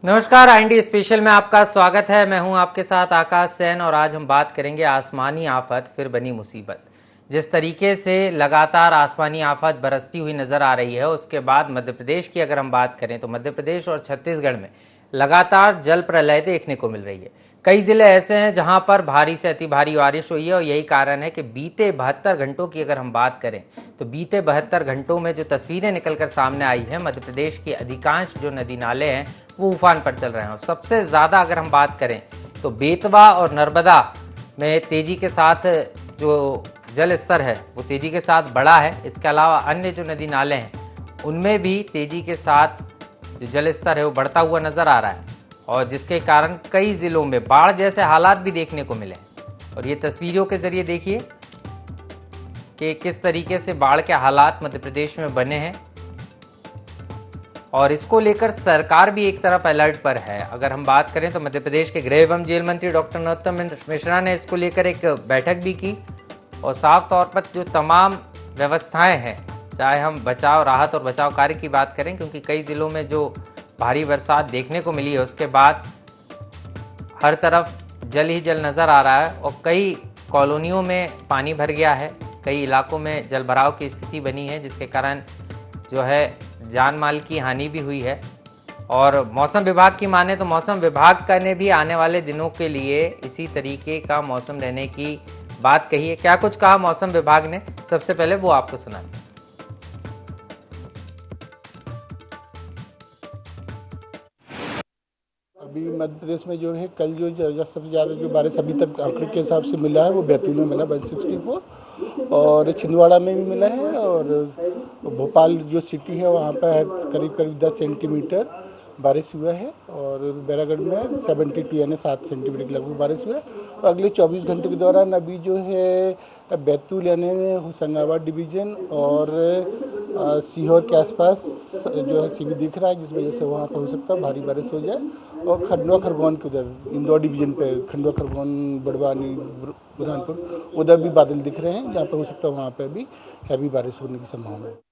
नमस्कार, IND special में आपका स्वागत है। मैं हूं आपके साथ आकाश सेन और आज हम बात करेंगे आसमानी आफत फिर बनी मुसीबत। जिस तरीके से लगातार आसमानी आफत बरसती हुई नजर आ रही है, उसके बाद मध्य प्रदेश की अगर हम बात करें तो मध्य प्रदेश और छत्तीसगढ़ में लगातार जल प्रलय देखने को मिल रही है। कई जिले ऐसे हैं जहां पर भारी से अति भारी बारिश हुई है और यही कारण है कि बीते 72 घंटों की अगर हम बात करें तो बीते 72 घंटों में जो तस्वीरें निकलकर सामने आई है, मध्य प्रदेश की अधिकांश जो नदी नाले हैं वो उफान पर चल रहे हैं। और सबसे ज़्यादा अगर हम बात करें तो बेतवा और नर्मदा में तेज़ी के साथ जो जल स्तर है वो तेज़ी के साथ बढ़ा है। इसके अलावा अन्य जो नदी नाले हैं उनमें भी तेज़ी के साथ जो जल स्तर है वो बढ़ता हुआ नज़र आ रहा है और जिसके कारण कई ज़िलों में बाढ़ जैसे हालात भी देखने को मिले। और ये तस्वीरों के ज़रिए देखिए कि किस तरीके से बाढ़ के हालात मध्य प्रदेश में बने हैं और इसको लेकर सरकार भी एक तरफ अलर्ट पर है। अगर हम बात करें तो मध्य प्रदेश के गृह एवं जेल मंत्री डॉक्टर नरोत्तम मिश्रा ने इसको लेकर एक बैठक भी की और साफ तौर पर जो तमाम व्यवस्थाएं हैं, चाहे हम बचाव राहत और बचाव कार्य की बात करें, क्योंकि कई ज़िलों में जो भारी बरसात देखने को मिली है उसके बाद हर तरफ जल ही जल नज़र आ रहा है और कई कॉलोनियों में पानी भर गया है, कई इलाकों में जल भराव की स्थिति बनी है, जिसके कारण जो है जान माल की हानि भी हुई है। और मौसम विभाग की माने तो मौसम विभाग का ने भी आने वाले दिनों के लिए इसी तरीके का मौसम रहने की बात कही है। क्या कुछ कहा मौसम विभाग ने, सबसे पहले वो आपको सुनाते हैं। अभी मध्य प्रदेश में जो है कल जो सबसे ज़्यादा जो बारिश अभी तक आंकड़े के हिसाब से मिला है वो बैतूल में मिला 164 और छिंदवाड़ा में भी मिला है और भोपाल जो सिटी है वहाँ पर करीब करीब 10 सेंटीमीटर बारिश हुआ है और बैरागढ़ में 72 यानी 7 सेंटीमीटर लगभग बारिश हुआ है। और अगले 24 घंटे के दौरान अभी जो है बैतूल यानी होशंगाबाद डिवीज़न और सीहोर के आसपास जो है सीबी दिख रहा है, जिस वजह से वहाँ पर हो सकता है भारी बारिश हो जाए। और खंडवा खरगोन के उधर इंदौर डिवीज़न पे खंडवा खरगोन बड़वानी बुरहानपुर उधर भी बादल दिख रहे हैं, जहाँ पर हो सकता है वहाँ पर भी हैवी बारिश होने की संभावना है।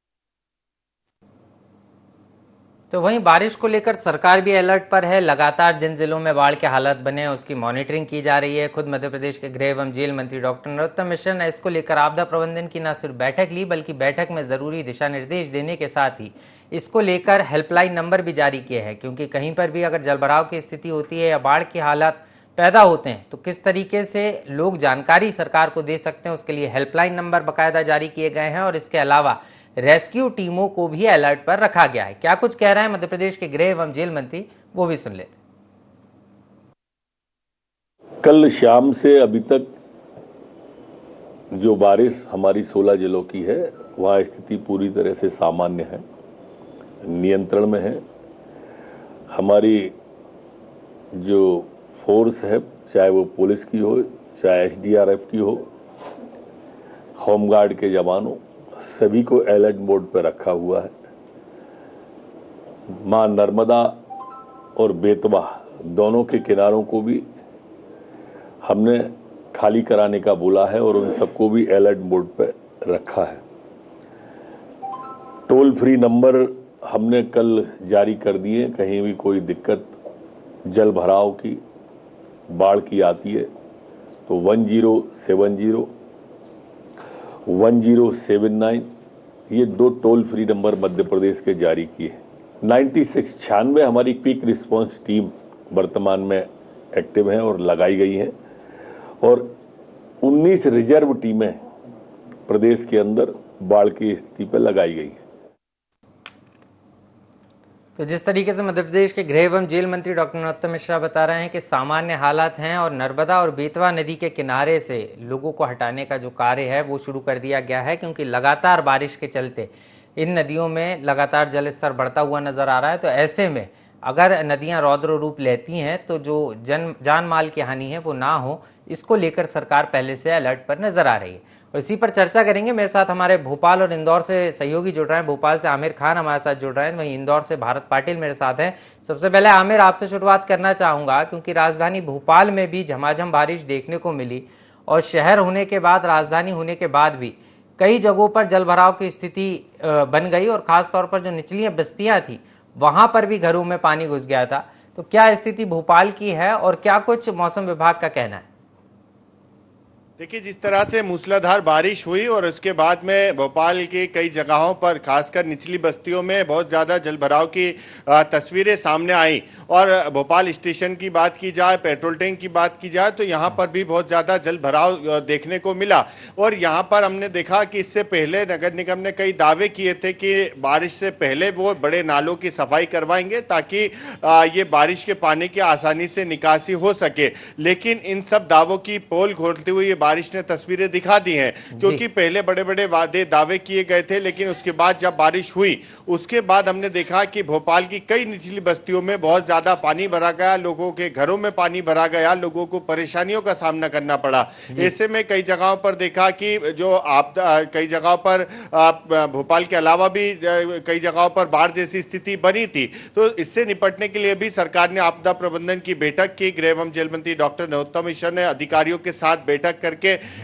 तो वहीं बारिश को लेकर सरकार भी अलर्ट पर है। लगातार जिन जिलों में बाढ़ के हालात बने हैं उसकी मॉनिटरिंग की जा रही है। खुद मध्य प्रदेश के गृह एवं जेल मंत्री डॉक्टर नरोत्तम मिश्रा ने इसको लेकर आपदा प्रबंधन की न सिर्फ बैठक ली बल्कि बैठक में जरूरी दिशा निर्देश देने के साथ ही इसको लेकर हेल्पलाइन नंबर भी जारी किए हैं, क्योंकि कहीं पर भी अगर जलभराव की स्थिति होती है या बाढ़ के हालात पैदा होते हैं तो किस तरीके से लोग जानकारी सरकार को दे सकते हैं, उसके लिए हेल्पलाइन नंबर बाकायदा जारी किए गए हैं और इसके अलावा रेस्क्यू टीमों को भी अलर्ट पर रखा गया है। क्या कुछ कह रहे हैं मध्य प्रदेश के गृह एवं जेल मंत्री, वो भी सुन लेते। कल शाम से अभी तक जो बारिश हमारी 16 जिलों की है वहाँ स्थिति पूरी तरह से सामान्य है, नियंत्रण में है। हमारी जो फोर्स है, चाहे वो पुलिस की हो, चाहे SDRF की हो, होमगार्ड के जवानों, सभी को अलर्ट मोड पर रखा हुआ है। मां नर्मदा और बेतवा दोनों के किनारों को भी हमने खाली कराने का बोला है और उन सबको भी अलर्ट मोड पर रखा है। टोल फ्री नंबर हमने कल जारी कर दिए। कहीं भी कोई दिक्कत जल भराव की, बाढ़ की आती है तो 1070 1079 ये 2 toll free number Madhya Pradesh के जारी किए। 96 हमारी क्विक रिस्पांस टीम वर्तमान में एक्टिव हैं और लगाई गई हैं और 19 रिजर्व टीमें प्रदेश के अंदर बाढ़ की स्थिति पर लगाई गई हैं। तो जिस तरीके से मध्य प्रदेश के गृह एवं जेल मंत्री डॉक्टर नरोत्तम मिश्रा बता रहे हैं कि सामान्य हालात हैं और नर्मदा और बेतवा नदी के किनारे से लोगों को हटाने का जो कार्य है वो शुरू कर दिया गया है, क्योंकि लगातार बारिश के चलते इन नदियों में लगातार जल स्तर बढ़ता हुआ नजर आ रहा है। तो ऐसे में अगर नदियां रौद्र रूप लेती हैं तो जो जान माल की हानि है वो ना हो, इसको लेकर सरकार पहले से अलर्ट पर नजर आ रही है। और इसी पर चर्चा करेंगे। मेरे साथ हमारे भोपाल और इंदौर से सहयोगी जुड़ रहे हैं। भोपाल से आमिर खान हमारे साथ जुड़ रहे हैं, वहीं इंदौर से भारत पाटिल मेरे साथ हैं। सबसे पहले आमिर, आपसे शुरुआत करना चाहूँगा, क्योंकि राजधानी भोपाल में भी झमाझम बारिश देखने को मिली और शहर होने के बाद, राजधानी होने के बाद भी कई जगहों पर जलभराव की स्थिति बन गई और ख़ास तौर पर जो निचली बस्तियाँ थी वहाँ पर भी घरों में पानी घुस गया था। तो क्या स्थिति भोपाल की है और क्या कुछ मौसम विभाग का कहना है? देखिए, जिस तरह से मूसलाधार बारिश हुई और उसके बाद में भोपाल के कई जगहों पर खासकर निचली बस्तियों में बहुत ज़्यादा जलभराव की तस्वीरें सामने आई और भोपाल स्टेशन की बात की जाए, पेट्रोल टैंक की बात की जाए तो यहाँ पर भी बहुत ज़्यादा जलभराव देखने को मिला। और यहाँ पर हमने देखा कि इससे पहले नगर निगम ने कई दावे किए थे कि बारिश से पहले वो बड़े नालों की सफाई करवाएंगे ताकि ये बारिश के पानी की आसानी से निकासी हो सके, लेकिन इन सब दावों की पोल खोलते हुए बारिश ने तस्वीरें दिखा दी हैं। क्योंकि पहले बड़े बड़े वादे दावे किए गए थे, लेकिन उसके बाद जब बारिश हुई उसके बाद हमने देखा कि भोपाल की कई निचली बस्तियों में बहुत ज्यादा पानी भरा गया, लोगों के घरों में पानी भरा गया, लोगों को परेशानियों का सामना करना पड़ा। ऐसे में कई जगहों पर देखा कि जो आपदा, कई जगहों पर भोपाल के अलावा भी कई जगहों पर बाढ़ जैसी स्थिति बनी थी। तो इससे निपटने के लिए भी सरकार ने आपदा प्रबंधन की बैठक की। गृह एवं जेल मंत्री डॉक्टर नरोत्तम मिश्रा ने अधिकारियों के साथ बैठक करके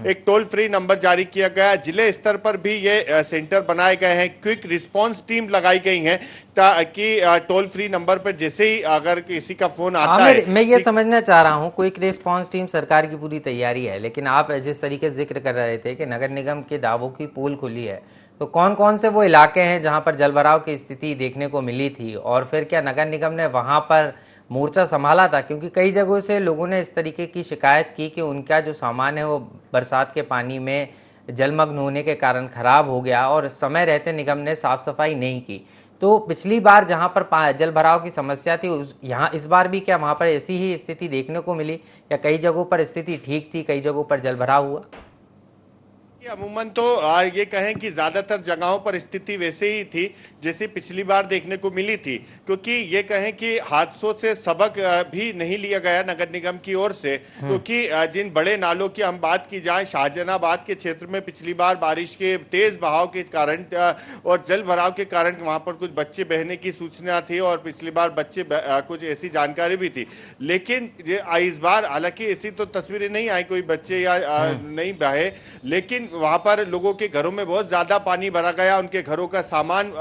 एक टोल फ्री नंबर जारी किया गया। जिले स्तर पर भी ये सेंटर बनाए गए हैं, क्विक रिस्पांस टीम लगाई गई हैं ताकि टोल फ्री नंबर पर जैसे ही अगर किसी का फोन आता है। मैं ये समझना चाह रहा हूँ, क्विक रिस्पांस टीम सरकार की पूरी तैयारी है, लेकिन आप जिस तरीके से जिक्र कर रहे थे कि नगर निगम के दावों की पोल खुली है, तो कौन कौन से वो इलाके हैं जहां पर जलभराव की स्थिति देखने को मिली थी और फिर क्या नगर निगम ने वहां पर मोर्चा संभाला था? क्योंकि कई जगहों से लोगों ने इस तरीके की शिकायत की कि उनका जो सामान है वो बरसात के पानी में जलमग्न होने के कारण खराब हो गया और समय रहते निगम ने साफ सफाई नहीं की। तो पिछली बार जहां पर जल भराव की समस्या थी यहाँ इस बार भी क्या वहां पर ऐसी ही स्थिति देखने को मिली या कई जगहों पर स्थिति ठीक थी, कई जगहों पर जल भराव हुआ? अमूमन तो ये कहें कि ज्यादातर जगहों पर स्थिति वैसे ही थी जैसे पिछली बार देखने को मिली थी, क्योंकि ये कहें कि हादसों से सबक भी नहीं लिया गया नगर निगम की ओर से। क्योंकि जिन बड़े नालों की हम बात की जाए, शाहजहानाबाद के क्षेत्र में पिछली बार बारिश के तेज बहाव के कारण और जल भराव के कारण वहां पर कुछ बच्चे बहने की सूचना थी और पिछली बार बच्चे कुछ ऐसी जानकारी भी थी। लेकिन इस बार हालांकि ऐसी तो तस्वीरें नहीं आई कोई बच्चे या नहीं बहे, लेकिन वहां पर लोगों के घरों में बहुत ज्यादा पानी भरा गया, उनके घरों का सामान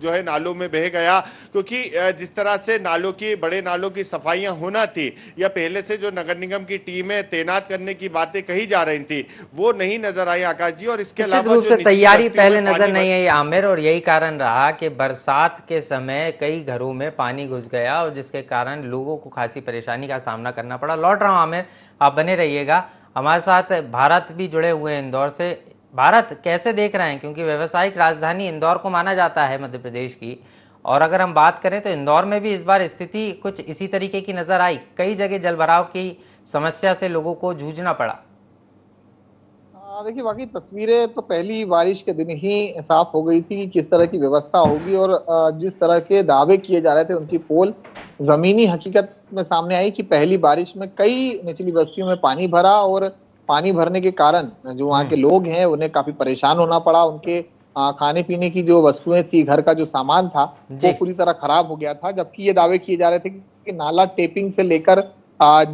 जो है नालों में बह गया। क्योंकि जिस तरह से नालों की, बड़े नालों की सफाइयां होना थी या पहले से जो नगर निगम की टीमें तैनात करने की बातें कही जा रही थी वो नहीं नजर आई आकाश जी। और इसके अलावा रूप से तैयारी पहले नजर नहीं आई आमिर, और यही कारण रहा कि बरसात के समय कई घरों में पानी घुस गया और जिसके कारण लोगों को खासी परेशानी का सामना करना पड़ा। लौट रहा हूं आमिर, आप बने रहिएगा। हमारे साथ भारत भी जुड़े हुए हैं इंदौर से। भारत, कैसे देख रहे हैं, क्योंकि व्यावसायिक राजधानी इंदौर को माना जाता है मध्य प्रदेश की, और अगर हम बात करें तो इंदौर में भी इस बार स्थिति कुछ इसी तरीके की नजर आई, कई जगह जलभराव की समस्या से लोगों को जूझना पड़ा। देखिए, बाकी तस्वीरें तो पहली बारिश के दिन ही साफ हो गई थी कि किस तरह की व्यवस्था होगी, और जिस तरह के दावे किए जा रहे थे उनकी पोल जमीनी हकीकत में सामने आई कि पहली बारिश में कई निचली बस्तियों में पानी भरा और पानी भरने के कारण जो वहाँ के लोग हैं उन्हें काफी परेशान होना पड़ा। उनके खाने पीने की जो वस्तुएं थी, घर का जो सामान था वो पूरी तरह खराब हो गया था। जबकि ये दावे किए जा रहे थे कि नाला टेपिंग से लेकर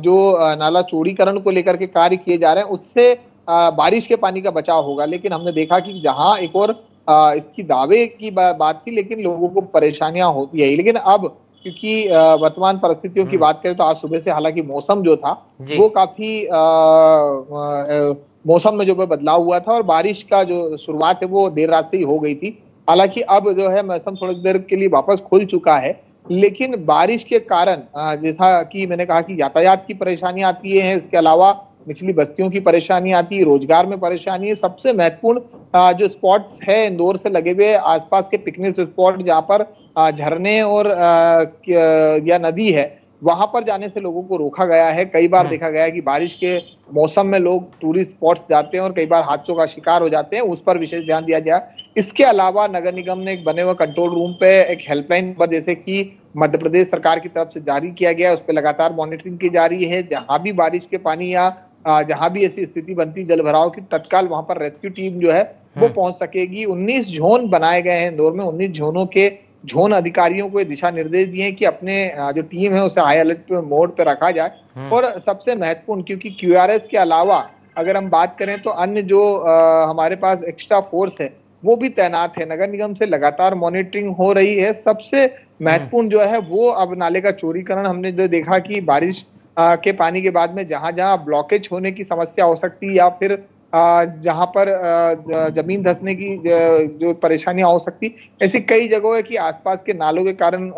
जो नाला चौड़ीकरण को लेकर के कार्य किए जा रहे हैं उससे बारिश के पानी का बचाव होगा। लेकिन हमने देखा कि जहां एक और इसकी दावे की बात थी, लेकिन लोगों को परेशानियां होती है। लेकिन अब क्योंकि वर्तमान परिस्थितियों की बात करें तो आज सुबह से हालांकि मौसम जो था वो काफी मौसम में जो बदलाव हुआ था और बारिश का जो शुरुआत है वो देर रात से ही हो गई थी। हालांकि अब जो है मौसम थोड़ी देर के लिए वापस खुल चुका है, लेकिन बारिश के कारण जैसा कि मैंने कहा कि यातायात की परेशानी आती है, इसके अलावा निचली बस्तियों की परेशानी आती है, रोजगार में परेशानी है। सबसे महत्वपूर्ण जो स्पॉट्स है इंदौर से लगे हुए आसपास के पिकनिक स्पॉट जहाँ पर झरने और या नदी है, वहां पर जाने से लोगों को रोका गया है। कई बार देखा गया है कि बारिश के मौसम में लोग टूरिस्ट स्पॉट्स जाते हैं और कई बार हादसों का शिकार हो जाते हैं, उस पर विशेष ध्यान दिया जाए। इसके अलावा नगर निगम ने एक बने हुए कंट्रोल रूम पे एक हेल्पलाइन नंबर जैसे कि मध्य प्रदेश सरकार की तरफ से जारी किया गया है, उस पर लगातार मॉनिटरिंग की जा रही है। जहां भी बारिश के पानी या जहां भी ऐसी स्थिति बनती जल भराव की, तत्काल वहां पर रेस्क्यू टीम जो है वो पहुंच सकेगी। 19 जोन बनाए गए हैं इंदौर में। 19 जोनों के जोन अधिकारियों को दिशा निर्देश दिए कि अपने जो टीम है उसे हाई अलर्ट मोड पे रखा जाए। और सबसे महत्वपूर्ण, क्योंकि क्यूआरएस के अलावा अगर हम बात करें तो अन्य जो हमारे पास एक्स्ट्रा फोर्स है वो भी तैनात है। नगर निगम से लगातार मॉनिटरिंग हो रही है। सबसे महत्वपूर्ण जो है वो अब नाले का चौड़ीकरण हमने जो देखा कि बारिश के पानी के बाद में जहां जहां ब्लॉकेज होने की समस्या हो सकती है या फिर जहां पर जमीन धंसने की जो परेशानियां हो सकती, ऐसी कई जगहों है कि आसपास के नालों के कारण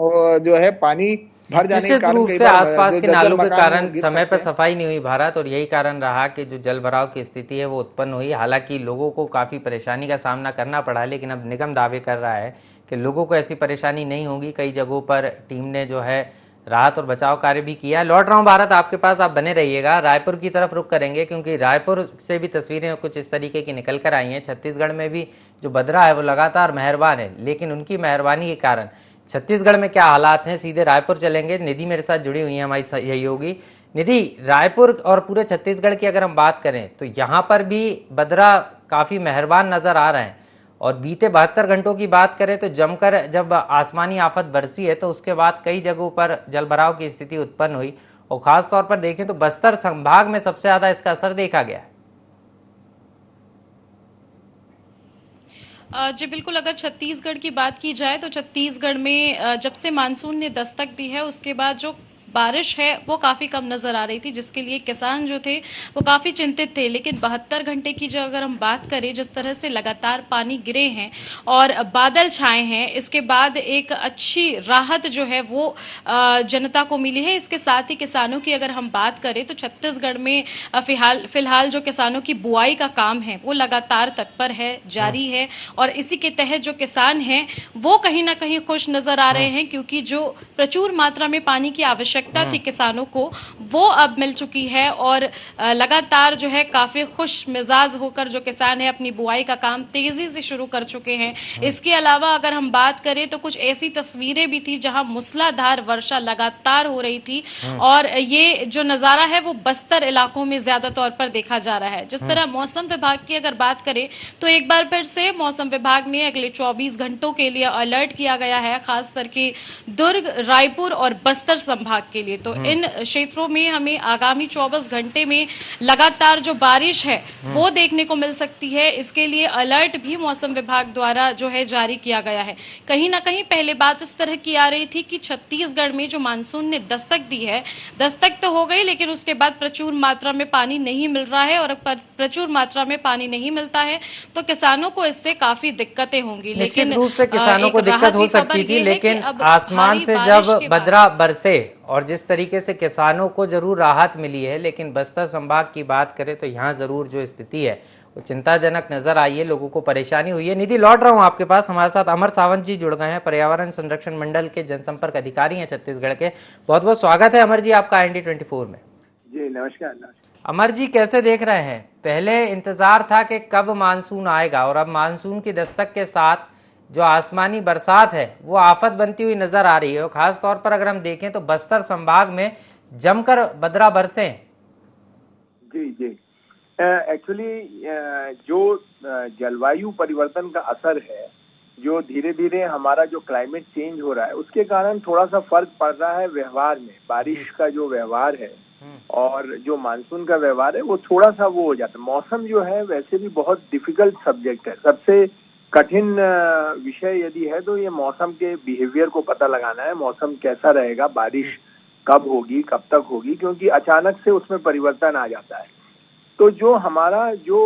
जो है पानी भर जाने के निश्चित कारण रूप कई से बार आसपास जो के जर्जर नालों के मकान कारण गिर समय सकते पर हैं। सफाई नहीं हुई भारत, और यही कारण रहा कि जो जल भराव की स्थिति है वो उत्पन्न हुई। हालांकि लोगों को काफ़ी परेशानी का सामना करना पड़ा, लेकिन अब निगम दावे कर रहा है कि लोगों को ऐसी परेशानी नहीं होगी। कई जगहों पर टीम ने जो है राहत और बचाव कार्य भी किया। लौट रहा हूँ भारत आपके पास, आप बने रहिएगा। रायपुर की तरफ रुख करेंगे क्योंकि रायपुर से भी तस्वीरें कुछ इस तरीके की निकल कर आई हैं। छत्तीसगढ़ में भी जो बदरा है वो लगातार मेहरबान है, लेकिन उनकी मेहरबानी के कारण छत्तीसगढ़ में क्या हालात हैं, सीधे रायपुर चलेंगे। निधि मेरे साथ जुड़ी हुई है, हमारी सहयोगी। निधि, रायपुर और पूरे छत्तीसगढ़ की अगर हम बात करें तो यहाँ पर भी बदरा काफ़ी मेहरबान नज़र आ रहे हैं, और बीते 72 घंटों की बात करें तो जमकर जब आसमानी आफत बरसी है तो उसके बाद कई जगहों पर जलभराव की स्थिति उत्पन्न हुई, और ख़ास तौर पर देखें तो बस्तर संभाग में सबसे ज़्यादा इसका असर देखा गया है। जी बिल्कुल, अगर छत्तीसगढ़ की बात की जाए तो छत्तीसगढ़ में जब से मानसून ने दस्तक दी है उसके बाद जो बारिश है वो काफ़ी कम नज़र आ रही थी, जिसके लिए किसान जो थे वो काफ़ी चिंतित थे। लेकिन 72 घंटे की जो अगर हम बात करें, जिस तरह से लगातार पानी गिरे हैं और बादल छाए हैं, इसके बाद एक अच्छी राहत जो है वो जनता को मिली है। इसके साथ ही किसानों की अगर हम बात करें तो छत्तीसगढ़ में फिलहाल जो किसानों की बुआई का काम है वो लगातार तत्पर है, जारी है, और इसी के तहत जो किसान हैं वो कहीं ना कहीं खुश नजर आ रहे हैं, क्योंकि जो प्रचुर मात्रा में पानी की आवश्यकता थी किसानों को वो अब मिल चुकी है, और लगातार जो है काफी खुश मिजाज होकर जो किसान है अपनी बुआई का काम तेजी से शुरू कर चुके हैं। इसके अलावा अगर हम बात करें तो कुछ ऐसी तस्वीरें भी थी जहां मूसलाधार वर्षा लगातार हो रही थी, और ये जो नजारा है वो बस्तर इलाकों में ज्यादा तौर पर देखा जा रहा है। जिस तरह मौसम विभाग की अगर बात करें तो एक बार फिर से मौसम विभाग ने अगले 24 घंटों के लिए अलर्ट किया गया है, खास करके दुर्ग, रायपुर और बस्तर संभाग के लिए। तो इन क्षेत्रों में हमें आगामी 24 घंटे में लगातार जो बारिश है वो देखने को मिल सकती है। इसके लिए अलर्ट भी मौसम विभाग द्वारा जो है जारी किया गया है। कहीं ना कहीं पहले बात इस तरह की आ रही थी कि छत्तीसगढ़ में जो मानसून ने दस्तक दी है, दस्तक तो हो गई, लेकिन उसके बाद प्रचुर मात्रा में पानी नहीं मिल रहा है, और प्रचुर मात्रा में पानी नहीं मिलता है तो किसानों को इससे काफी दिक्कतें होंगी। लेकिन रूप से किसानों को दिक्कत हो सकती थी, लेकिन आसमान से जब बदरा बरसे और जिस तरीके से किसानों को जरूर राहत मिली है, लेकिन बस्तर संभाग की बात करें तो यहाँ जरूर जो स्थिति है वो चिंताजनक नजर आई है, लोगों को परेशानी हुई है। निधि, लौट रहा हूँ आपके पास। हमारे साथ अमर सावंत जी जुड़ गए हैं, पर्यावरण संरक्षण मंडल के जनसंपर्क अधिकारी हैं छत्तीसगढ़ के। बहुत बहुत स्वागत है अमर जी आपका ND24 में। जी नमस्कार। अमर जी, कैसे देख रहे हैं? पहले इंतजार था कि कब मानसून आएगा, और अब मानसून की दस्तक के साथ जो आसमानी बरसात है वो आफत बनती हुई नजर आ रही है, और खास तौर पर अगर हम देखें तो बस्तर संभाग में जमकर बदरा बरसे। जी जी, एक्चुअली जो जलवायु परिवर्तन का असर है, जो धीरे धीरे हमारा जो क्लाइमेट चेंज हो रहा है उसके कारण थोड़ा सा फर्क पड़ रहा है व्यवहार में। बारिश का जो व्यवहार है और जो मानसून का व्यवहार है वो थोड़ा सा वो हो जाता है। मौसम जो है वैसे भी बहुत डिफिकल्ट सब्जेक्ट है, सबसे कठिन विषय यदि है तो ये मौसम के बिहेवियर को पता लगाना है। मौसम कैसा रहेगा, बारिश कब होगी, कब तक होगी, क्योंकि अचानक से उसमें परिवर्तन आ जाता है। तो जो हमारा जो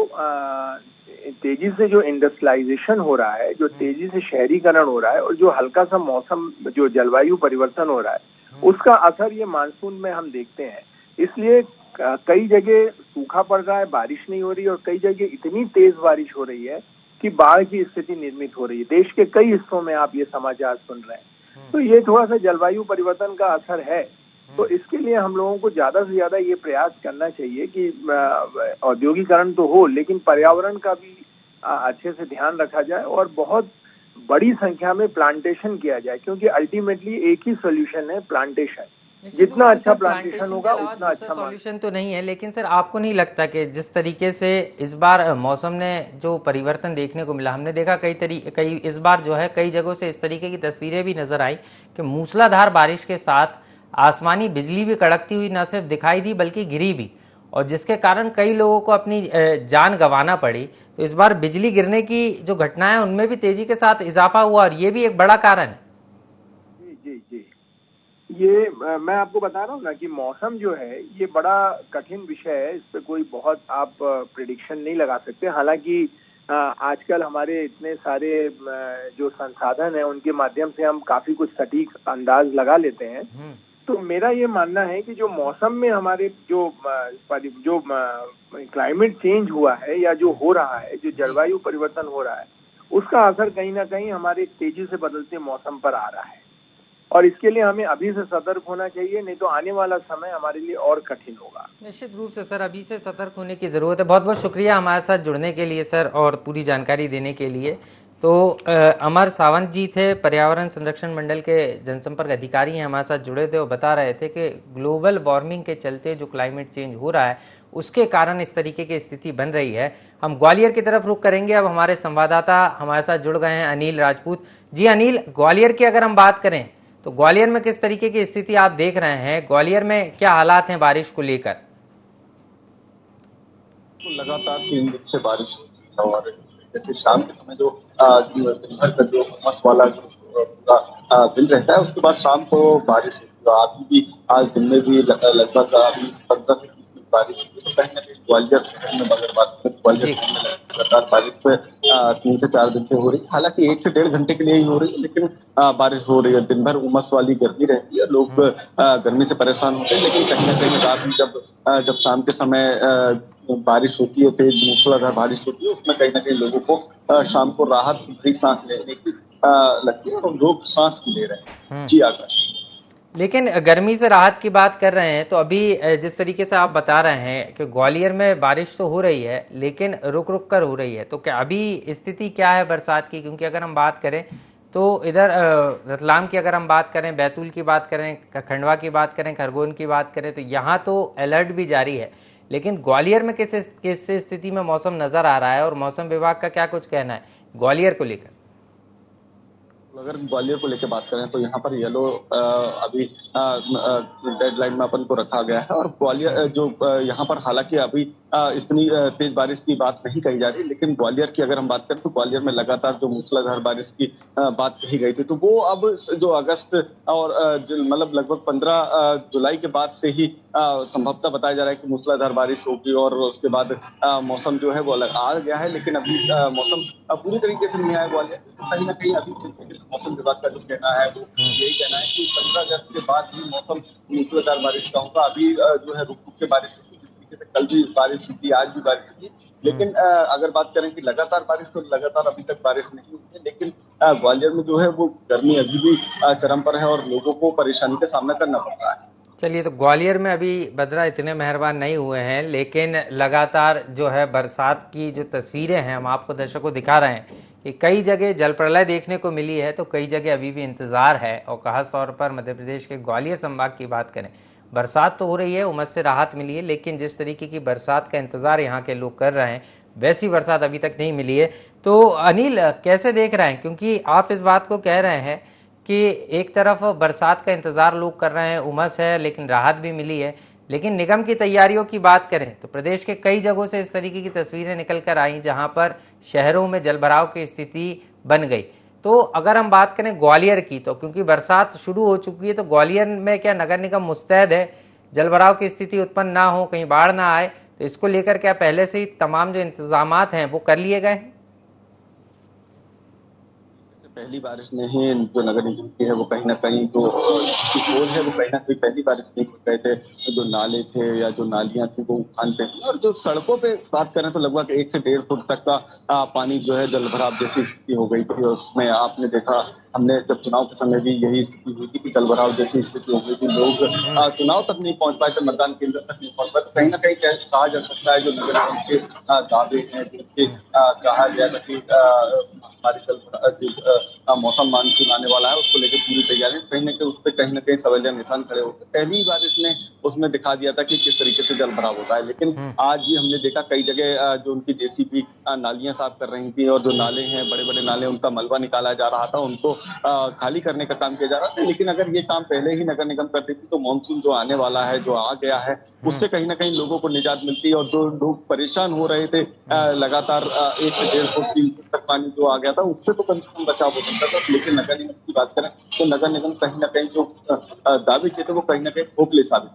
तेजी से जो इंडस्ट्रियलाइजेशन हो रहा है, जो तेजी से शहरीकरण हो रहा है, और जो हल्का सा मौसम जो जलवायु परिवर्तन हो रहा है, उसका असर ये मानसून में हम देखते हैं। इसलिए कई जगह सूखा पड़ रहा है, बारिश नहीं हो रही, और कई जगह इतनी तेज बारिश हो रही है कि बाढ़ की स्थिति निर्मित हो रही है। देश के कई हिस्सों में आप ये समाचार सुन रहे हैं। तो ये थोड़ा सा जलवायु परिवर्तन का असर है। तो इसके लिए हम लोगों को ज्यादा से ज्यादा ये प्रयास करना चाहिए कि औद्योगिकरण तो हो, लेकिन पर्यावरण का भी अच्छे से ध्यान रखा जाए और बहुत बड़ी संख्या में प्लांटेशन किया जाए, क्योंकि अल्टीमेटली एक ही सोल्यूशन है, प्लांटेशन। जितना अच्छा प्लांटेशन होगा उतना अच्छा सॉल्यूशन तो नहीं है। लेकिन सर, आपको नहीं लगता कि जिस तरीके से इस बार मौसम ने जो परिवर्तन देखने को मिला, हमने देखा कई इस बार जो है कई जगहों से इस तरीके की तस्वीरें भी नजर आई कि मूसलाधार बारिश के साथ आसमानी बिजली भी कड़कती हुई न सिर्फ दिखाई दी बल्कि गिरी भी, और जिसके कारण कई लोगों को अपनी जान गंवाना पड़ी। तो इस बार बिजली गिरने की जो घटनाएं उनमें भी तेजी के साथ इजाफा हुआ, और ये भी एक बड़ा कारण है। जी, ये मैं आपको बता रहा हूँ ना कि मौसम जो है ये बड़ा कठिन विषय है, इस पे कोई बहुत आप प्रिडिक्शन नहीं लगा सकते। हालांकि आजकल हमारे इतने सारे जो संसाधन है उनके माध्यम से हम काफी कुछ सटीक अंदाज लगा लेते हैं। तो मेरा ये मानना है कि जो मौसम में हमारे जो क्लाइमेट चेंज हुआ है या जो हो रहा है, जो जलवायु परिवर्तन हो रहा है, उसका असर कहीं ना कहीं हमारे तेजी से बदलते मौसम पर आ रहा है और इसके लिए हमें अभी से सतर्क होना चाहिए, नहीं तो आने वाला समय हमारे लिए और कठिन होगा। निश्चित रूप से सर, अभी से सतर्क होने की ज़रूरत है। बहुत बहुत शुक्रिया हमारे साथ जुड़ने के लिए सर और पूरी जानकारी देने के लिए। तो अमर सावंत जी थे, पर्यावरण संरक्षण मंडल के जनसंपर्क अधिकारी हैं, हमारे साथ जुड़े थे और बता रहे थे कि ग्लोबल वार्मिंग के चलते जो क्लाइमेट चेंज हो रहा है उसके कारण इस तरीके की स्थिति बन रही है। हम ग्वालियर की तरफ रुख करेंगे। अब हमारे संवाददाता हमारे साथ जुड़ गए हैं, अनिल राजपूत जी। अनिल, ग्वालियर की अगर हम बात करें तो ग्वालियर में किस तरीके की स्थिति आप देख रहे हैं? ग्वालियर में क्या हालात हैं बारिश को लेकर? तो लगातार 3 दिन से बारिश और जैसे शाम के समय जो दिन भर का जो उमस वाला जो पूरा दिन रहता है, उसके बाद शाम को बारिश अभी भी आज दिन में भी लगभग अभी 15 से 20 मिनट बारिश हुई। तो कहीं ना कहीं ग्वालियर शहर में अगर बात करें, ग्वालियर शहर में लगातार बारिश 3 से 4 दिन से हो रही है। हालांकि 1 से 1.5 घंटे के लिए ही हो रही है, लेकिन बारिश हो रही है। दिन भर उमस वाली गर्मी रहती है, लोग गर्मी से परेशान होते हैं, लेकिन कहीं ना कहीं रात में जब शाम के समय बारिश होती है, तेज मूसलाधार बारिश होती है, उसमें कहीं ना कहीं लोगों को शाम को राहत भरी सांस लेने की लगती है और लोग सांस भी ले रहे हैं। जी आकाश, लेकिन गर्मी से राहत की बात कर रहे हैं तो अभी जिस तरीके से आप बता रहे हैं कि ग्वालियर में बारिश तो हो रही है लेकिन रुक रुक कर हो रही है, तो क्या अभी स्थिति क्या है बरसात की? क्योंकि अगर हम बात करें तो इधर रतलाम की अगर हम बात करें, बैतूल की बात करें, खंडवा की बात करें, खरगोन की बात करें, तो यहाँ तो अलर्ट भी जारी है, लेकिन ग्वालियर में किस स्थिति में मौसम नजर आ रहा है और मौसम विभाग का क्या कुछ कहना है ग्वालियर को लेकर? अगर ग्वालियर को लेकर बात करें तो यहाँ पर येलो अभी डेडलाइन में अपन को रखा गया है और ग्वालियर जो यहाँ पर हालांकि अभी इतनी तेज बारिश की बात नहीं कही जा रही, लेकिन ग्वालियर की अगर हम बात करें तो ग्वालियर में लगातार जो मूसलाधार बारिश की बात कही गई थी, तो वो अब जो अगस्त और मतलब लगभग 15 जुलाई के बाद से ही संभवतः बताया जा रहा है कि मूसलाधार बारिश होगी और उसके बाद मौसम जो है वो अलग आ गया है, लेकिन अभी मौसम पूरी तरीके से नहीं आया ग्वालियर। तो कहीं ना कहीं अभी मौसम विभाग का जो कहना है वो यही कहना है कि 15 अगस्त के बाद भी मौसम मूसलाधार बारिश का होगा। अभी जो है रुक रुक के बारिश होगी, जिस तरीके से कल भी बारिश हुई थी, आज भी बारिश हुई, लेकिन अगर बात करें कि लगातार बारिश, तो लगातार अभी तक बारिश नहीं हुई है, लेकिन ग्वालियर में जो है वो गर्मी अभी भी चरम पर है और लोगों को परेशानी का सामना करना पड़ रहा है। चलिए, तो ग्वालियर में अभी बद्रा इतने मेहरबान नहीं हुए हैं, लेकिन लगातार जो है बरसात की जो तस्वीरें हैं हम आपको दर्शकों को दिखा रहे हैं कि कई जगह जल प्रलय देखने को मिली है, तो कई जगह अभी भी इंतज़ार है। और खास तौर पर मध्य प्रदेश के ग्वालियर संभाग की बात करें, बरसात तो हो रही है, उमस से राहत मिली है, लेकिन जिस तरीके की बरसात का इंतज़ार यहाँ के लोग कर रहे हैं वैसी बरसात अभी तक नहीं मिली है। तो अनिल, कैसे देख रहे हैं? क्योंकि आप इस बात को कह रहे हैं कि एक तरफ बरसात का इंतज़ार लोग कर रहे हैं, उमस है लेकिन राहत भी मिली है, लेकिन निगम की तैयारियों की बात करें तो प्रदेश के कई जगहों से इस तरीके की तस्वीरें निकल कर आई जहां पर शहरों में जलभराव की स्थिति बन गई। तो अगर हम बात करें ग्वालियर की, तो क्योंकि बरसात शुरू हो चुकी है, तो ग्वालियर में क्या नगर निगम मुस्तैद है जलभराव की स्थिति उत्पन्न ना हो, कहीं बाढ़ ना आए? तो इसको लेकर क्या पहले से ही तमाम जो इंतजामात हैं वो कर लिए गए हैं? पहली बारिश में ही जो नगर निगम की है वो कहीं ना कहीं जो पोल है वो कहीं ना कहीं पहली बारिश में हो गए थे। जो नाले थे या जो नालियां थी वो उफान पे थी और जो सड़कों पे बात करें तो लगभग 1 से 1.5 फुट तक का पानी जो है जलभराव जैसी स्थिति हो गई थी। उसमें आपने देखा, हमने जब चुनाव के समय भी यही स्थिति हुई थी कि जलभराव जैसी स्थिति हो गई थी, लोग चुनाव तक नहीं पहुंच पाए थे, मतदान केंद्र तक नहीं पहुंच पाए। तो कहीं ना कहीं कहा जा सकता है जो नगर निगम के दावे हैं, जिनके कहा गया था कि हमारी मौसम मानसून आने वाला है, उसको लेकर पूरी तैयारी, कहीं ना कहीं उस पर कहीं ना कहीं सवालिया निशान खड़े होते। पहली बारिश ने उसमें दिखा दिया था कि किस तरीके से जलभराव होता है, लेकिन आज भी हमने देखा कई जगह जो उनकी जेसीबी नालियां साफ कर रही थी और जो नाले हैं, बड़े बड़े नाले, उनका मलबा निकाला जा रहा था, उनको खाली करने का काम किया जा रहा था। लेकिन अगर ये काम पहले ही नगर निगम करती थी तो मानसून जो आने वाला है, जो आ गया है, उससे कहीं ना कहीं लोगों को निजात मिलती है। और जो लोग परेशान हो रहे थे लगातार 1 से 1.5 फुट 3 फुट तक पानी जो आ गया था उससे तो कम से कम बचाव हो सकता था। लेकिन नगर निगम की बात करें तो नगर निगम कहीं ना कहीं जो दावे किए थे वो कहीं ना कहीं खोखले साबित।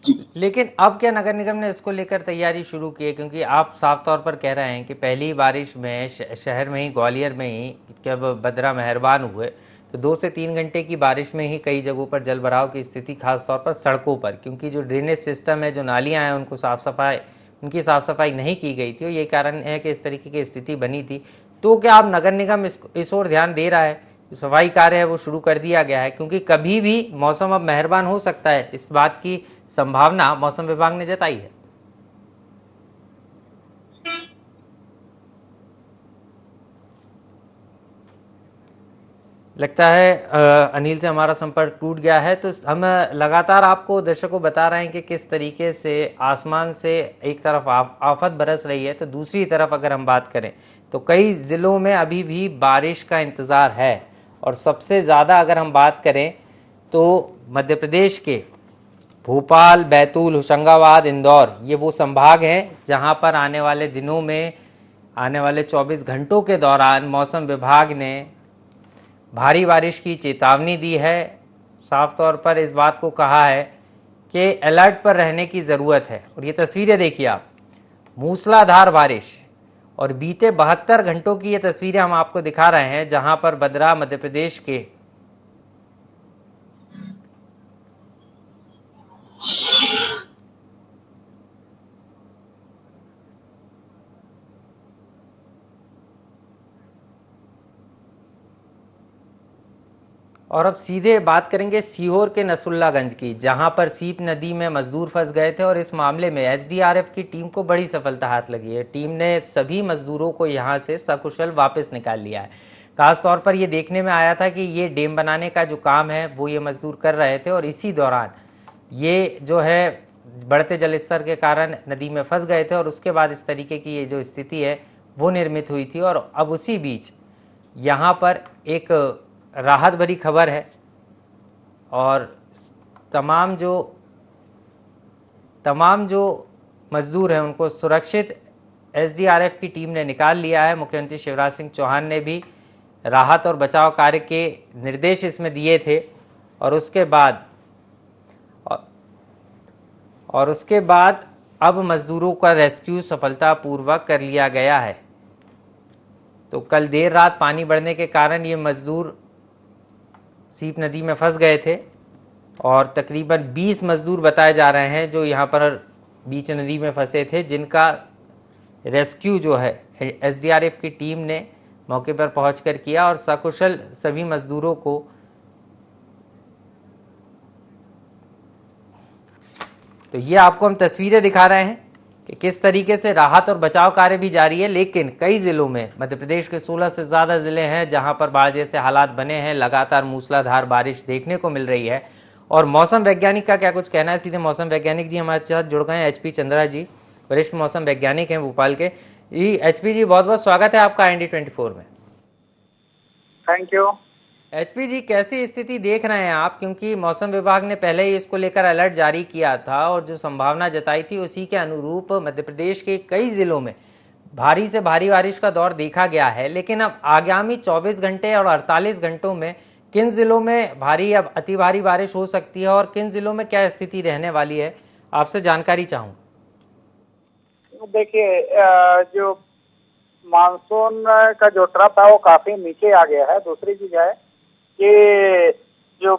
जी, लेकिन अब क्या नगर निगम ने इसको लेकर तैयारी शुरू की है? क्योंकि आप साफ तौर पर कह रहे हैं कि पहली बारिश में शहर में ही, ग्वालियर में ही जब बदरा मेहरबान हुए तो 2 से 3 घंटे की बारिश में ही कई जगहों पर जल भराव की स्थिति, खास तौर पर सड़कों पर, क्योंकि जो ड्रेनेज सिस्टम है, जो नालियां हैं, उनकी साफ सफाई नहीं की गई थी और ये कारण है कि इस तरीके की स्थिति बनी थी। तो क्या अब नगर निगम इस ओर ध्यान दे रहा है? सफाई कार्य है वो शुरू कर दिया गया है, क्योंकि कभी भी मौसम अब मेहरबान हो सकता है, इस बात की संभावना मौसम विभाग ने जताई है। लगता है अनिल से हमारा संपर्क टूट गया है। तो हम लगातार आपको, दर्शकों को बता रहे हैं कि किस तरीके से आसमान से एक तरफ आफत बरस रही है, तो दूसरी तरफ अगर हम बात करें तो कई ज़िलों में अभी भी बारिश का इंतज़ार है। और सबसे ज़्यादा अगर हम बात करें तो मध्य प्रदेश के भोपाल, बैतूल, होशंगाबाद, इंदौर, ये वो संभाग हैं जहां पर आने वाले दिनों में, आने वाले 24 घंटों के दौरान मौसम विभाग ने भारी बारिश की चेतावनी दी है। साफ तौर पर इस बात को कहा है कि अलर्ट पर रहने की ज़रूरत है। और ये तस्वीरें देखिए आप, मूसलाधार बारिश, और बीते 72 घंटों की ये तस्वीरें हम आपको दिखा रहे हैं जहां पर बदरा, मध्य प्रदेश के और अब सीधे बात करेंगे सीहोर के नसरुल्लागंज की, जहां पर सीप नदी में मजदूर फंस गए थे और इस मामले में एसडीआरएफ की टीम को बड़ी सफलता हाथ लगी है। टीम ने सभी मजदूरों को यहां से सकुशल वापस निकाल लिया है। खास तौर पर ये देखने में आया था कि ये डैम बनाने का जो काम है वो ये मजदूर कर रहे थे और इसी दौरान ये जो है बढ़ते जल स्तर के कारण नदी में फंस गए थे और उसके बाद इस तरीके की ये जो स्थिति है वो निर्मित हुई थी। और अब उसी बीच यहाँ पर एक राहत भरी खबर है और तमाम जो मजदूर हैं उनको सुरक्षित एसडीआरएफ की टीम ने निकाल लिया है। मुख्यमंत्री शिवराज सिंह चौहान ने भी राहत और बचाव कार्य के निर्देश इसमें दिए थे और उसके बाद अब मजदूरों का रेस्क्यू सफलतापूर्वक कर लिया गया है। तो कल देर रात पानी बढ़ने के कारण ये मजदूर सीप नदी में फंस गए थे और तकरीबन 20 मजदूर बताए जा रहे हैं जो यहाँ पर बीच नदी में फंसे थे, जिनका रेस्क्यू जो है एसडीआरएफ की टीम ने मौके पर पहुंचकर किया और सकुशल सभी मजदूरों को तो ये आपको हम तस्वीरें दिखा रहे हैं कि किस तरीके से राहत और बचाव कार्य भी जारी है। लेकिन कई ज़िलों में, मध्य प्रदेश के 16 से ज़्यादा ज़िले हैं जहां पर बाढ़ जैसे हालात बने हैं। लगातार मूसलाधार बारिश देखने को मिल रही है। और मौसम वैज्ञानिक का क्या कुछ कहना है, सीधे मौसम वैज्ञानिक जी हमारे साथ जुड़ गए हैं, एचपी चंद्रा जी, वरिष्ठ मौसम वैज्ञानिक हैं भोपाल के। एचपी जी, बहुत बहुत स्वागत है आपका IND24 में। Thank you. एचपी जी, कैसी स्थिति देख रहे हैं आप, क्योंकि मौसम विभाग ने पहले ही इसको लेकर अलर्ट जारी किया था और जो संभावना जताई थी उसी के अनुरूप मध्य प्रदेश के कई जिलों में भारी से भारी बारिश का दौर देखा गया है। लेकिन अब आगामी 24 घंटे और 48 घंटों में किन जिलों में भारी या अति भारी बारिश हो सकती है और किन जिलों में क्या स्थिति रहने वाली है, आपसे जानकारी चाहूँ। देखिए, जो मानसून का जो ट्रफ है वो काफी नीचे आ गया है। दूसरी चीज है कि जो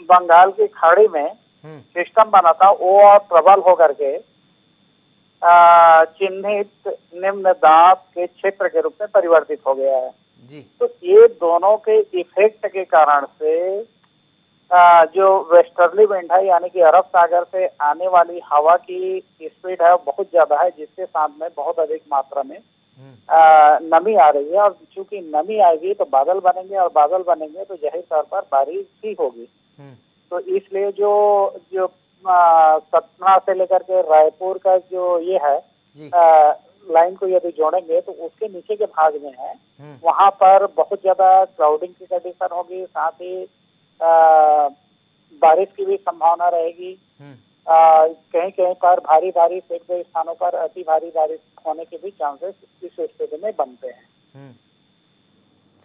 बंगाल की खाड़ी में सिस्टम बना था वो और प्रबल होकर के चिन्हित निम्न दाब के क्षेत्र के रूप में परिवर्तित हो गया है जी। तो ये दोनों के इफेक्ट के कारण से जो वेस्टर्ली विंड है, यानी कि अरब सागर से आने वाली हवा की स्पीड है बहुत ज्यादा है, जिसके साथ में बहुत अधिक मात्रा में नमी आ रही है। और चूंकि नमी आएगी तो बादल बनेंगे और बादल बनेंगे तो जाहिर तौर पर बारिश ही होगी। तो इसलिए जो सतना से लेकर के रायपुर का जो ये है लाइन को यदि जोड़ेंगे तो उसके नीचे के भाग में है, वहां पर बहुत ज्यादा क्लाउडिंग की कंडीशन होगी, साथ ही बारिश की भी संभावना रहेगी। कहीं कहीं पर भारी बारिश, एक दो स्थानों पर अति भारी बारिश होने के भी चांसेस इस स्थिति में बनते हैं।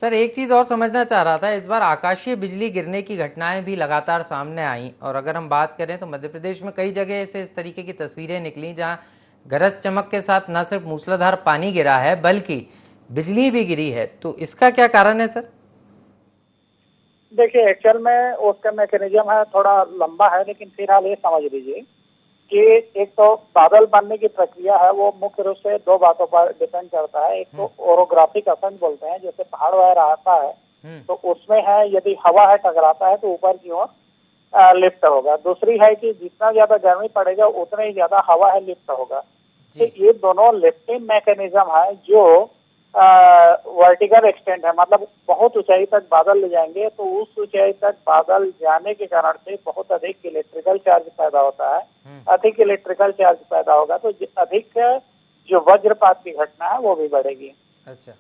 सर एक चीज़ और समझना चाह रहा था, इस बार आकाशीय बिजली गिरने की घटनाएं भी लगातार सामने आई और अगर हम बात करें तो मध्य प्रदेश में कई जगह से इस तरीके की तस्वीरें निकली जहां गरज चमक के साथ न सिर्फ मूसलाधार पानी गिरा है बल्कि बिजली भी गिरी है, तो इसका क्या कारण है सर? देखिए, एक्चुअल में उसका मैकेनिज्म है थोड़ा लंबा है, लेकिन फिलहाल ये समझ लीजिए कि एक तो बादल बनने की प्रक्रिया है वो मुख्य रूप से दो बातों पर डिपेंड करता है। एक तो ओरोग्राफिक असेंट बोलते हैं, जैसे पहाड़ वगैरह आता है तो उसमें है यदि हवा है टकराता है तो ऊपर की ओर लिफ्ट होगा। दूसरी है कि जितना ज्यादा गर्मी पड़ेगा उतना ही ज्यादा हवा है लिफ्ट होगा। तो ये दोनों लिफ्टिंग मैकेनिज्म है जो वर्टिकल एक्सटेंट है, मतलब बहुत ऊंचाई तक बादल ले जाएंगे तो उस ऊंचाई तक बादल जाने के कारण से बहुत अधिक इलेक्ट्रिकल चार्ज पैदा होता है। अधिक इलेक्ट्रिकल चार्ज पैदा होगा तो अधिक जो वज्रपात की घटना है वो भी बढ़ेगी। अच्छा,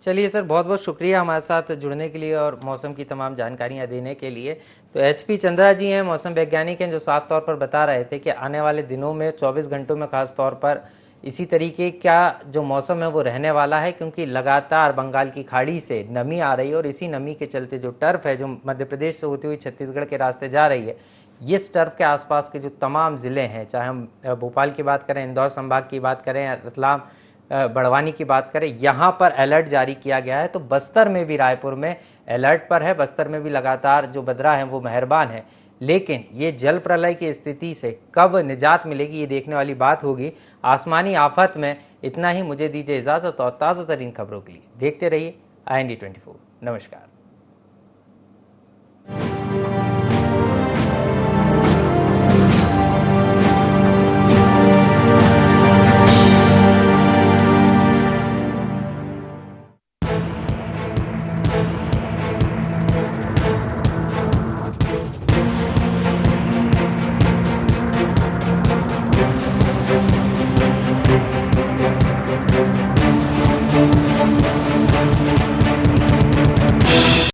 चलिए सर, बहुत बहुत शुक्रिया हमारे साथ जुड़ने के लिए और मौसम की तमाम जानकारियां देने के लिए। तो HP चंद्रा जी हैं, मौसम वैज्ञानिक हैं, जो साफ तौर पर बता रहे थे कि आने वाले दिनों में 24 घंटों में खास तौर पर इसी तरीके का जो मौसम है वो रहने वाला है, क्योंकि लगातार बंगाल की खाड़ी से नमी आ रही है और इसी नमी के चलते जो टर्फ है जो मध्य प्रदेश से होती हुई छत्तीसगढ़ के रास्ते जा रही है, इस टर्फ के आसपास के जो तमाम ज़िले हैं, चाहे हम भोपाल की बात करें, इंदौर संभाग की बात करें, रतलाम बड़वानी की बात करें, यहाँ पर अलर्ट जारी किया गया है। तो बस्तर में भी, रायपुर में अलर्ट पर है, बस्तर में भी लगातार जो बदरा है वो मेहरबान है। लेकिन ये जल प्रलय की स्थिति से कब निजात मिलेगी ये देखने वाली बात होगी। आसमानी आफत में इतना ही, मुझे दीजिए इजाज़त और ताज़ा तरीन खबरों के लिए देखते रहिए IND 24। नमस्कार।